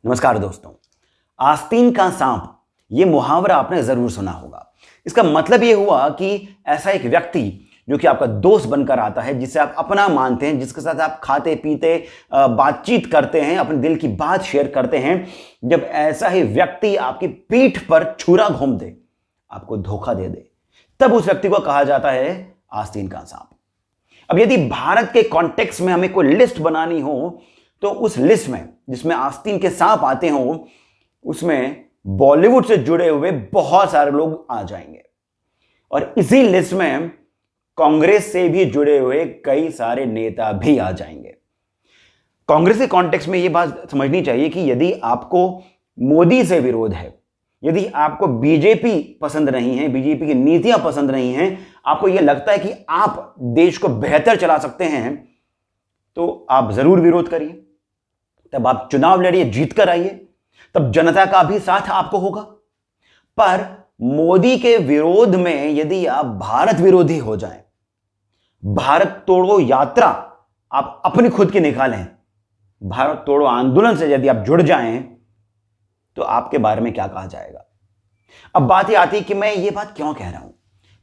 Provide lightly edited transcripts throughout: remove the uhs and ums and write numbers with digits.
नमस्कार दोस्तों। आस्तीन का सांप, ये मुहावरा आपने जरूर सुना होगा। इसका मतलब ये हुआ कि ऐसा एक व्यक्ति जो कि आपका दोस्त बनकर आता है, जिसे आप अपना मानते हैं, जिसके साथ आप खाते पीते बातचीत करते हैं, अपने दिल की बात शेयर करते हैं, जब ऐसा ही व्यक्ति आपकी पीठ पर छुरा घूम दे, आपको धोखा दे दे, तब उस व्यक्ति को कहा जाता है आस्तीन का सांप। अब यदि भारत के कॉन्टेक्स्ट में हमें कोई लिस्ट बनानी हो, तो उस लिस्ट में जिसमें आस्तीन के सांप आते हों, उसमें बॉलीवुड से जुड़े हुए बहुत सारे लोग आ जाएंगे और इसी लिस्ट में कांग्रेस से भी जुड़े हुए कई सारे नेता भी आ जाएंगे। कांग्रेस के कॉन्टेक्स्ट में यह बात समझनी चाहिए कि यदि आपको मोदी से विरोध है, यदि आपको बीजेपी पसंद नहीं है, बीजेपी की नीतियां पसंद नहीं हैं, आपको यह लगता है कि आप देश को बेहतर चला सकते हैं, तो आप जरूर विरोध करिए। तब आप चुनाव लड़िए, जीत कर आइए, तब जनता का भी साथ आपको होगा। पर मोदी के विरोध में यदि आप भारत विरोधी हो जाएं, भारत तोड़ो यात्रा आप अपनी खुद की निकालें, भारत तोड़ो आंदोलन से यदि आप जुड़ जाएं, तो आपके बारे में क्या कहा जाएगा। अब बात यह आती है कि मैं ये बात क्यों कह रहा हूं,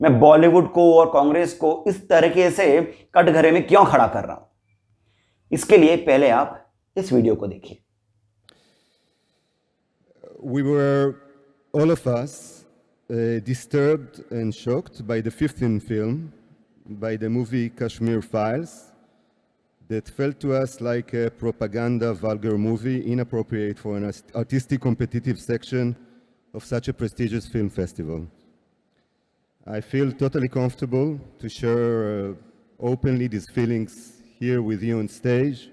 मैं बॉलीवुड को और कांग्रेस को इस तरीके से कटघरे में क्यों खड़ा कर रहा हूं। इसके लिए पहले आप इस वीडियो को देखिए। We were, all of us, disturbed and shocked by the 15th film, by the movie Kashmir Files, that felt to us like a propaganda, vulgar movie, inappropriate for an artistic competitive section of such a prestigious film festival. I feel totally comfortable to share openly these feelings here with you on stage,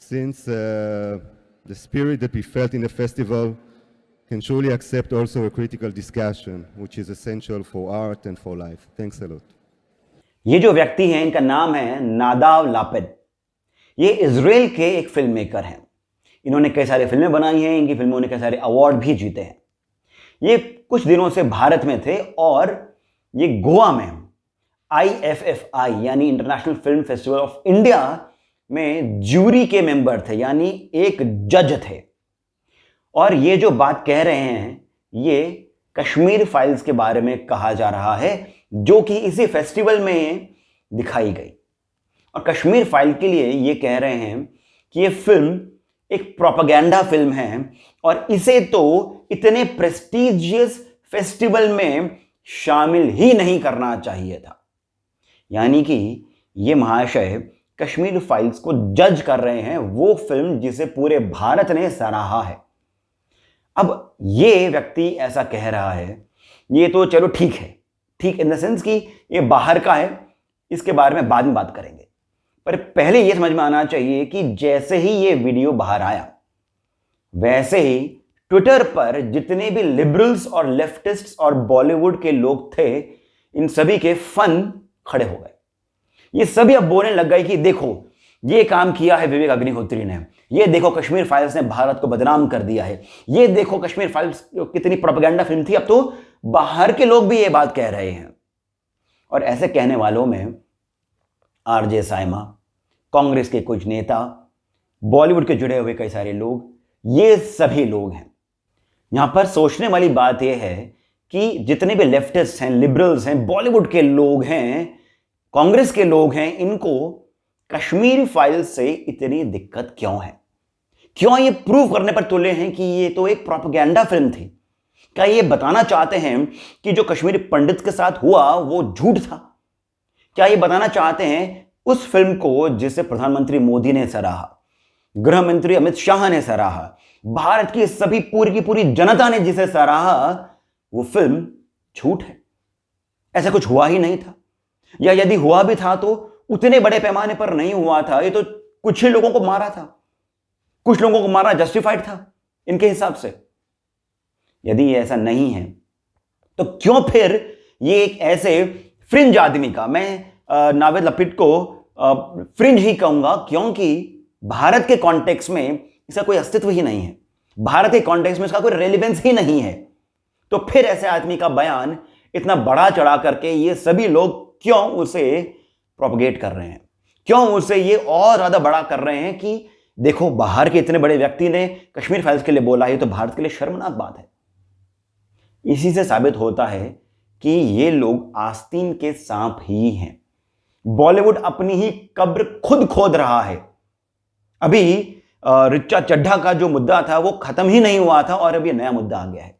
since the spirit that we felt in the festival can surely accept also a critical discussion, which is essential for art and for life. Thanks a lot. ये जो व्यक्ति हैं, इनका नाम है नादाव Lapid. ये Israel के एक फिल्म मेकर हैं। इन्होंने कई सारी फिल्में बनाई हैं, इनकी फिल्मों ने कई सारे अवार्ड भी जीते हैं। ये कुछ दिनों से भारत में थे और ये गोवा में IFFI यानी international film festival of India में ज्यूरी के मेंबर थे, यानी एक जज थे। और ये जो बात कह रहे हैं, ये कश्मीर फाइल्स के बारे में कहा जा रहा है, जो कि इसी फेस्टिवल में दिखाई गई। और कश्मीर फाइल के लिए ये कह रहे हैं कि ये फिल्म एक प्रोपेगेंडा फिल्म है और इसे तो इतने प्रेस्टीजियस फेस्टिवल में शामिल ही नहीं करना चाहिए था। यानी कि ये महाशय कश्मीर फाइल्स को जज कर रहे हैं, वो फिल्म जिसे पूरे भारत ने सराहा है। अब ये व्यक्ति ऐसा कह रहा है, ये तो चलो ठीक है, ठीक इन द सेंस कि ये बाहर का है, इसके बारे में बाद में बात करेंगे। पर पहले ये समझ में आना चाहिए कि जैसे ही ये वीडियो बाहर आया, वैसे ही ट्विटर पर जितने भी लिबरल्स और लेफ्टिस्ट्स और बॉलीवुड के लोग थे, इन सभी के फन खड़े हो गए। ये सभी अब बोलने लग गए कि देखो ये काम किया है विवेक अग्निहोत्री ने, ये देखो कश्मीर फाइल्स ने भारत को बदनाम कर दिया है, ये देखो कश्मीर फाइल्स कितनी प्रोपेगेंडा फिल्म थी। अब तो बाहर के लोग भी ये बात कह रहे हैं। और ऐसे कहने वालों में आरजे साइमा, कांग्रेस के कुछ नेता, बॉलीवुड के जुड़े हुए कई सारे लोग, ये सभी लोग हैं। यहां पर सोचने वाली बात यह है कि जितने भी लेफ्टिस्ट हैं, लिबरल्स हैं, बॉलीवुड के लोग हैं, कांग्रेस के लोग हैं, इनको कश्मीर फाइल से इतनी दिक्कत क्यों है? क्यों ये प्रूव करने पर तुले हैं कि ये तो एक प्रोपेगेंडा फिल्म थी? क्या ये बताना चाहते हैं कि जो कश्मीरी पंडित के साथ हुआ वो झूठ था? क्या ये बताना चाहते हैं उस फिल्म को जिसे प्रधानमंत्री मोदी ने सराहा, गृह मंत्री अमित शाह ने सराहा, भारत की सभी पूरी की पूरी जनता ने जिसे सराहा, वो फिल्म झूठ है? ऐसा कुछ हुआ ही नहीं था, या यदि हुआ भी था तो उतने बड़े पैमाने पर नहीं हुआ था। ये तो कुछ ही लोगों को मारा था, कुछ लोगों को मारना जस्टिफाइड था इनके हिसाब से। यदि ऐसा नहीं है तो क्यों फिर ये एक ऐसे फ्रिंज आदमी का, मैं नावेद लपिड को फ्रिंज ही कहूंगा, क्योंकि भारत के कॉन्टेक्स्ट में इसका कोई अस्तित्व ही नहीं है, भारत के कॉन्टेक्स्ट में इसका कोई रेलिवेंस ही नहीं है। तो फिर ऐसे आदमी का बयान इतना बड़ा चढ़ा करके ये सभी लोग क्यों उसे प्रोपगेट कर रहे हैं, क्यों उसे ये और ज्यादा बड़ा कर रहे हैं कि देखो, बाहर के इतने बड़े व्यक्ति ने कश्मीर फाइल्स के लिए बोला, ये तो भारत के लिए शर्मनाक बात है। इसी से साबित होता है कि ये लोग आस्तीन के सांप ही हैं। बॉलीवुड अपनी ही कब्र खुद खोद रहा है। अभी ऋचा चड्ढा का जो मुद्दा था वो खत्म ही नहीं हुआ था और अब ये नया मुद्दा आ गया है।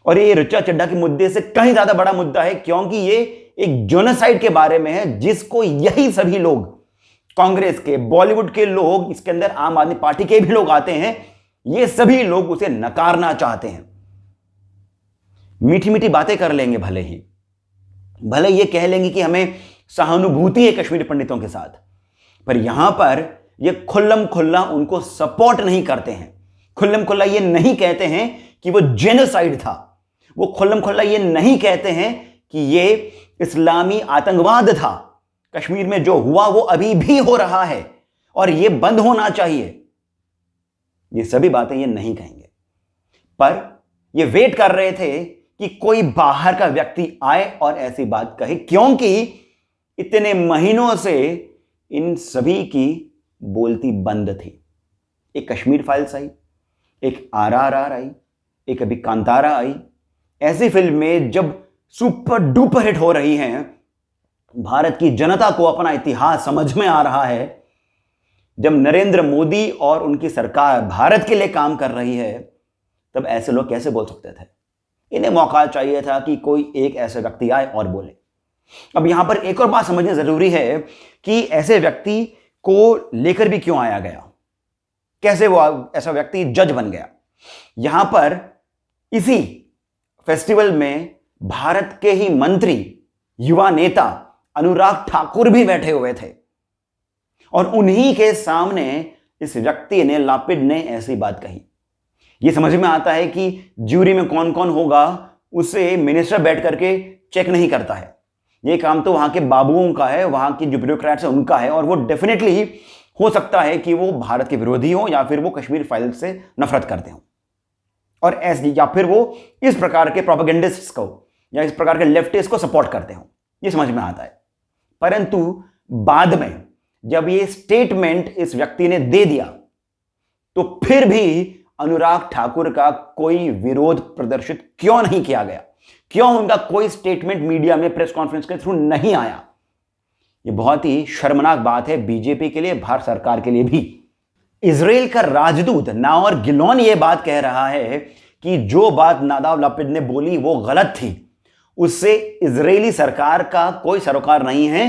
और ये ऋचा चड्ढा के मुद्दे से कहीं ज्यादा बड़ा मुद्दा है, क्योंकि ये एक जेनोसाइड के बारे में है, जिसको यही सभी लोग, कांग्रेस के, बॉलीवुड के लोग, इसके अंदर आम आदमी पार्टी के भी लोग आते हैं, ये सभी लोग उसे नकारना चाहते हैं। मीठी मीठी बातें कर लेंगे, भले ये कह लेंगे कि हमें सहानुभूति है कश्मीरी पंडितों के साथ, पर यहां पर ये खुल्लम खुल्ला उनको सपोर्ट नहीं करते हैं। खुल्लम खुल्ला ये नहीं कहते हैं कि वो जेनोसाइड था। वो खुल्लम खुल्ला ये नहीं कहते हैं कि ये इस्लामी आतंकवाद था। कश्मीर में जो हुआ वो अभी भी हो रहा है और ये बंद होना चाहिए। ये सभी बातें ये नहीं कहेंगे, पर ये वेट कर रहे थे कि कोई बाहर का व्यक्ति आए और ऐसी बात कहे, क्योंकि इतने महीनों से इन सभी की बोलती बंद थी। एक कश्मीर फाइल्स आई, एक आरआरआर आई, एक अभी कांतारा आई। ऐसी फिल्में जब सुपर डुपर हिट हो रही हैं, भारत की जनता को अपना इतिहास समझ में आ रहा है, जब नरेंद्र मोदी और उनकी सरकार भारत के लिए काम कर रही है, तब ऐसे लोग कैसे बोल सकते थे? इन्हें मौका चाहिए था कि कोई एक ऐसे व्यक्ति आए और बोले। अब यहां पर एक और बात समझनी जरूरी है कि ऐसे व्यक्ति को लेकर भी क्यों आया गया, कैसे वो ऐसा व्यक्ति जज बन गया। यहां पर इसी फेस्टिवल में भारत के ही मंत्री, युवा नेता अनुराग ठाकुर भी बैठे हुए थे और उन्हीं के सामने इस व्यक्ति ने, लापिड ने, ऐसी बात कही। यह समझ में आता है कि ज्यूरी में कौन कौन होगा उसे मिनिस्टर बैठ करके चेक नहीं करता है। यह काम तो वहां के बाबुओं का है, वहां की जो ब्यूरोक्रेट्स है उनका है, और वो डेफिनेटली हो सकता है कि वो भारत के विरोधी हो या फिर वो कश्मीर फाइल से नफरत करते हो, और ऐसे, या फिर वो इस प्रकार के प्रोपेगेंडिस्ट्स को या इस प्रकार के लेफ्टिस्ट को सपोर्ट करते हो। ये समझ में आता है। परंतु बाद में जब ये स्टेटमेंट इस व्यक्ति ने दे दिया, तो फिर भी अनुराग ठाकुर का कोई विरोध प्रदर्शित क्यों नहीं किया गया? क्यों उनका कोई स्टेटमेंट मीडिया में, प्रेस कॉन्फ्रेंस के थ्रू नहीं आया? यह बहुत ही शर्मनाक बात है बीजेपी के लिए, भारत सरकार के लिए भी। इजराइल का राजदूत नाओर गिलोन यह बात कह रहा है कि जो बात नादाव लापिड ने बोली वो गलत थी, उससे इजरायली सरकार का कोई सरोकार नहीं है।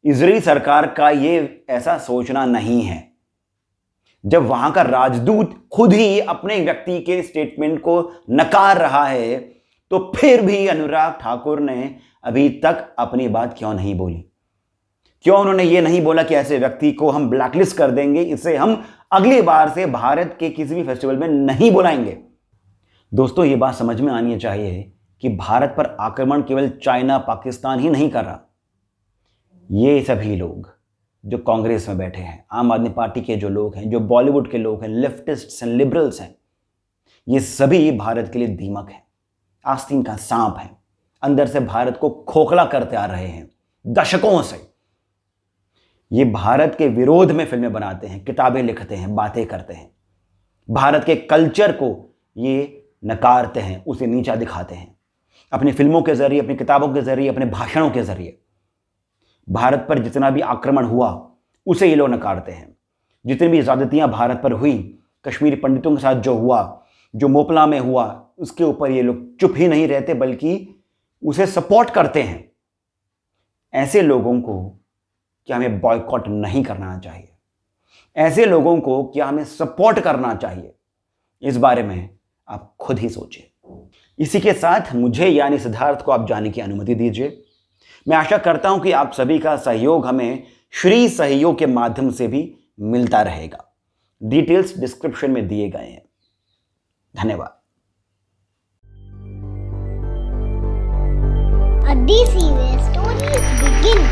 इजरायली सरकार का ये ऐसा सोचना नहीं है। जब वहां का राजदूत खुद ही अपने व्यक्ति के स्टेटमेंट को नकार रहा है, तो फिर भी अनुराग ठाकुर ने अभी तक अपनी बात क्यों नहीं बोली? क्यों उन्होंने ये नहीं बोला कि ऐसे व्यक्ति को हम ब्लैकलिस्ट कर देंगे, इसे हम अगली बार से भारत के किसी भी फेस्टिवल में नहीं बुलाएंगे? दोस्तों, ये बात समझ में आनी चाहिए कि भारत पर आक्रमण केवल चाइना, पाकिस्तान ही नहीं कर रहा। ये सभी लोग जो कांग्रेस में बैठे हैं, आम आदमी पार्टी के जो लोग हैं, जो बॉलीवुड के लोग हैं, लेफ्टिस्ट्स हैं, लिबरल्स हैं, ये सभी भारत के लिए दीमक है, आस्तीन का सांप है। अंदर से भारत को खोखला करते आ रहे हैं दशकों से। ये भारत के विरोध में फिल्में बनाते हैं, किताबें लिखते हैं, बातें करते हैं, भारत के कल्चर को ये नकारते हैं, उसे नीचा दिखाते हैं अपनी फिल्मों के जरिए, अपनी किताबों के जरिए, अपने भाषणों के जरिए। भारत पर जितना भी आक्रमण हुआ उसे ये लोग नकारते हैं। जितनी भी ज्यादतियां भारत पर हुई, कश्मीरी पंडितों के साथ जो हुआ, जो मोपला में हुआ, उसके ऊपर ये लोग चुप ही नहीं रहते बल्कि उसे सपोर्ट करते हैं। ऐसे लोगों को क्या हमें बॉयकॉट नहीं करना चाहिए? ऐसे लोगों को क्या हमें सपोर्ट करना चाहिए? इस बारे में आप खुद ही सोचिए। इसी के साथ मुझे यानी सिद्धार्थ को आप जाने की अनुमति दीजिए। मैं आशा करता हूं कि आप सभी का सहयोग हमें श्री सहयोग के माध्यम से भी मिलता रहेगा। डिटेल्स डिस्क्रिप्शन में दिए गए हैं। धन्यवाद। A DC where stories begin.